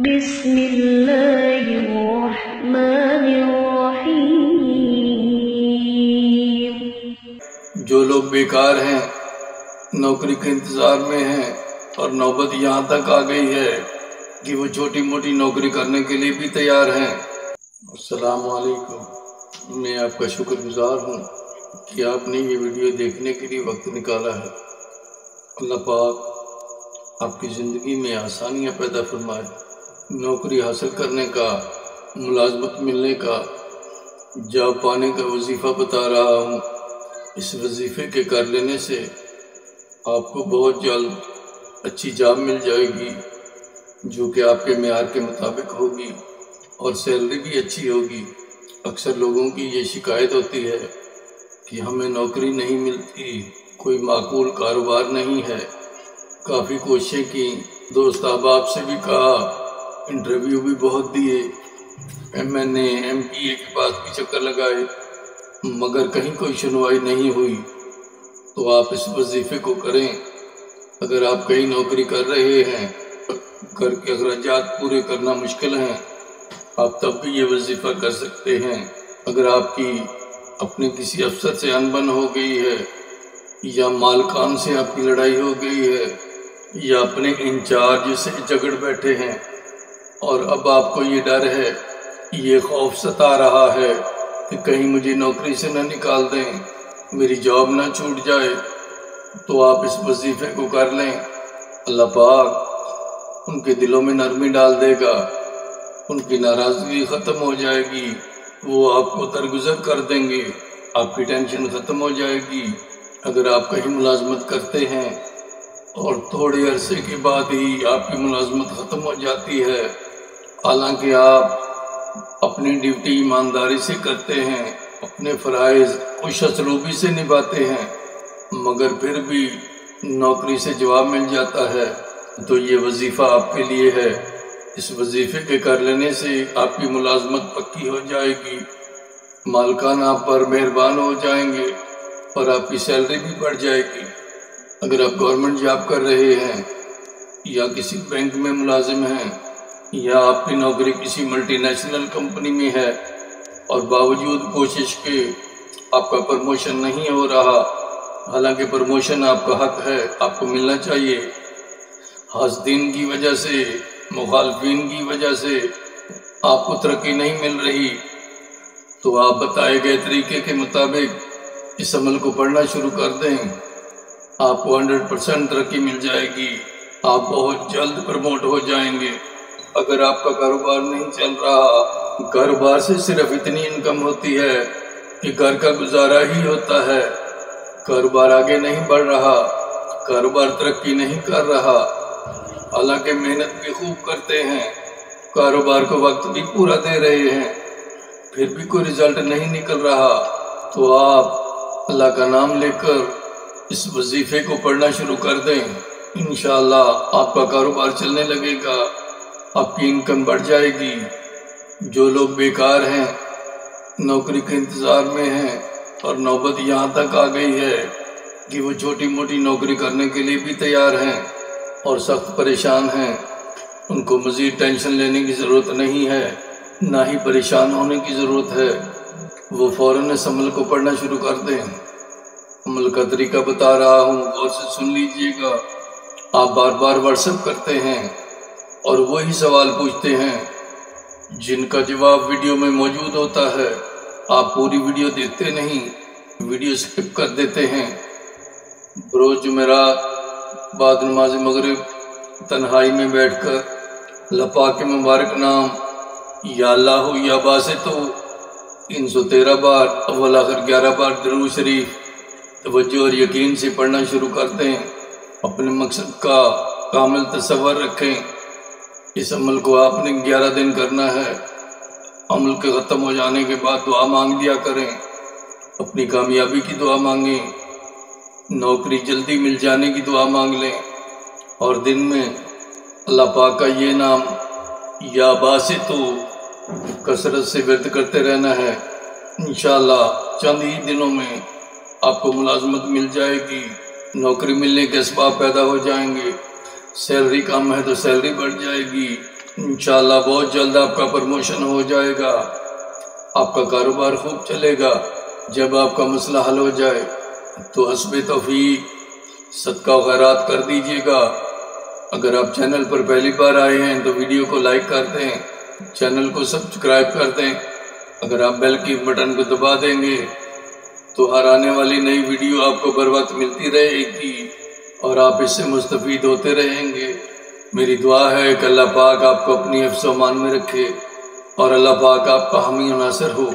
بسم اللہ الرحمن الرحیم۔ جو لوگ بیکار ہیں، نوکری کے انتظار میں ہیں اور نوبت یہاں تک آ گئی ہے کہ وہ چھوٹی موٹی نوکری کرنے کے لیے بھی تیار ہیں۔ السلام علیکم، میں آپ کا شکر گزار ہوں کہ آپ نے یہ ویڈیو دیکھنے کے لیے وقت نکالا ہے۔ اللہ پاک آپ کی زندگی میں آسانیاں پیدا فرمائے۔ نوکری حاصل کرنے کا، ملازمت ملنے کا، جاب پانے کا وظیفہ بتا رہا ہوں۔ اس وظیفے کے کر لینے سے آپ کو بہت جلد اچھی جاب مل جائے گی جو کہ آپ کے معیار کے مطابق ہوگی اور سیلری بھی اچھی ہوگی۔ اکثر لوگوں کی یہ شکایت ہوتی ہے کہ ہمیں نوکری نہیں ملتی، کوئی معقول کاروبار نہیں ہے۔ کافی کوششیں کی، دوست احباب سے بھی کہا، انٹرویو بھی بہت دیے، MNA MPA کے پاس بھی چکر لگائے، مگر کہیں کوئی سنوائی نہیں ہوئی۔ تو آپ اس وظیفے کو کریں۔ اگر آپ کہیں نوکری کر رہے ہیں، گھر کے اخراجات پورے کرنا مشکل ہیں، آپ تب بھی یہ وظیفہ کر سکتے ہیں۔ اگر آپ کی اپنے کسی افسر سے انبن ہو گئی ہے، یا مالکان سے آپ کی لڑائی ہو گئی ہے، یا اپنے انچارج سے جھگڑ بیٹھے ہیں اور اب آپ کو یہ ڈر ہے، یہ خوف ستا رہا ہے کہ کہیں مجھے نوکری سے نہ نکال دیں، میری جاب نہ چھوٹ جائے، تو آپ اس وظیفے کو کر لیں۔ اللہ پاک ان کے دلوں میں نرمی ڈال دے گا، ان کی ناراضگی ختم ہو جائے گی، وہ آپ کو درگزر کر دیں گے، آپ کی ٹینشن ختم ہو جائے گی۔ اگر آپ کہیں ملازمت کرتے ہیں اور تھوڑے عرصے کے بعد ہی آپ کی ملازمت ختم ہو جاتی ہے، حالانکہ آپ اپنی ڈیوٹی ایمانداری سے کرتے ہیں، اپنے فرائض خوش اسلوبی سے نبھاتے ہیں، مگر پھر بھی نوکری سے جواب مل جاتا ہے، تو یہ وظیفہ آپ کے لیے ہے۔ اس وظیفے کے کر لینے سے آپ کی ملازمت پکی ہو جائے گی، مالکان آپ پر مہربان ہو جائیں گے اور آپ کی سیلری بھی بڑھ جائے گی۔ اگر آپ گورنمنٹ جاب کر رہے ہیں یا کسی بینک میں ملازم ہیں، یا آپ کی نوکری کسی ملٹی نیشنل کمپنی میں ہے اور باوجود کوشش کے آپ کا پروموشن نہیں ہو رہا، حالانکہ پروموشن آپ کا حق ہے، آپ کو ملنا چاہیے، حاسدین کی وجہ سے، مخالفین کی وجہ سے آپ کو ترقی نہیں مل رہی، تو آپ بتائے گئے طریقے کے مطابق اس عمل کو پڑھنا شروع کر دیں، آپ کو 100% ترقی مل جائے گی، آپ بہت جلد پروموٹ ہو جائیں گے۔ اگر آپ کا کاروبار نہیں چل رہا، کاروبار سے صرف اتنی انکم ہوتی ہے کہ گھر کا گزارا ہی ہوتا ہے، کاروبار آگے نہیں بڑھ رہا، کاروبار ترقی نہیں کر رہا، حالانکہ محنت بھی خوب کرتے ہیں، کاروبار کو وقت بھی پورا دے رہے ہیں، پھر بھی کوئی رزلٹ نہیں نکل رہا، تو آپ اللہ کا نام لے کر اس وظیفے کو پڑھنا شروع کر دیں۔ انشاءاللہ آپ کا کاروبار چلنے لگے گا، آپ کی انکم بڑھ جائے گی۔ جو لوگ بیکار ہیں، نوکری کے انتظار میں ہیں اور نوبت یہاں تک آ گئی ہے کہ وہ چھوٹی موٹی نوکری کرنے کے لیے بھی تیار ہیں اور سخت پریشان ہیں، ان کو مزید ٹینشن لینے کی ضرورت نہیں ہے، نہ ہی پریشان ہونے کی ضرورت ہے۔ وہ فوراً اس عمل کو پڑھنا شروع کر دیں۔ عمل کا طریقہ بتا رہا ہوں، غور سے سن لیجئے گا۔ آپ بار بار واٹس ایپ کرتے ہیں اور وہی سوال پوچھتے ہیں جن کا جواب ویڈیو میں موجود ہوتا ہے، آپ پوری ویڈیو دیکھتے نہیں، ویڈیو سکپ کر دیتے ہیں۔ بروز جمعرات بعد نماز مغرب تنہائی میں بیٹھ کر اللہ پاک کے مبارک نام یا اللہ یا باسطو 313 بار اول آخر 11 بار درود شریف توجہ اور یقین سے پڑھنا شروع کر دیں۔ اپنے مقصد کا کامل تصور رکھیں۔ اس عمل کو آپ نے 11 دن کرنا ہے۔ عمل کے ختم ہو جانے کے بعد دعا مانگ لیا کریں، اپنی کامیابی کی دعا مانگیں، نوکری جلدی مل جانے کی دعا مانگ لیں، اور دن میں اللہ پاک کا یہ نام یا باسطو کثرت سے ورد کرتے رہنا ہے۔ انشاءاللہ چند ہی دنوں میں آپ کو ملازمت مل جائے گی، نوکری ملنے کے اسباب پیدا ہو جائیں گے، سیلری کم ہے تو سیلری بڑھ جائے گی، انشاءاللہ بہت جلد آپ کا پروموشن ہو جائے گا، آپ کا کاروبار خوب چلے گا۔ جب آپ کا مسئلہ حل ہو جائے تو حسب توفیق صدقہ و خیرات کر دیجیے گا۔ اگر آپ چینل پر پہلی بار آئے ہیں تو ویڈیو کو لائک کر دیں، چینل کو سبسکرائب کر دیں۔ اگر آپ بیل کی بٹن کو دبا دیں گے تو ہر آنے والی نئی ویڈیو آپ کو بر وقت ملتی رہے گی اور آپ اس سے مستفید ہوتے رہیں گے۔ میری دعا ہے کہ اللہ پاک آپ کو اپنی حفظ و امان میں رکھے اور اللہ پاک آپ کا حامی و ناصر ہو۔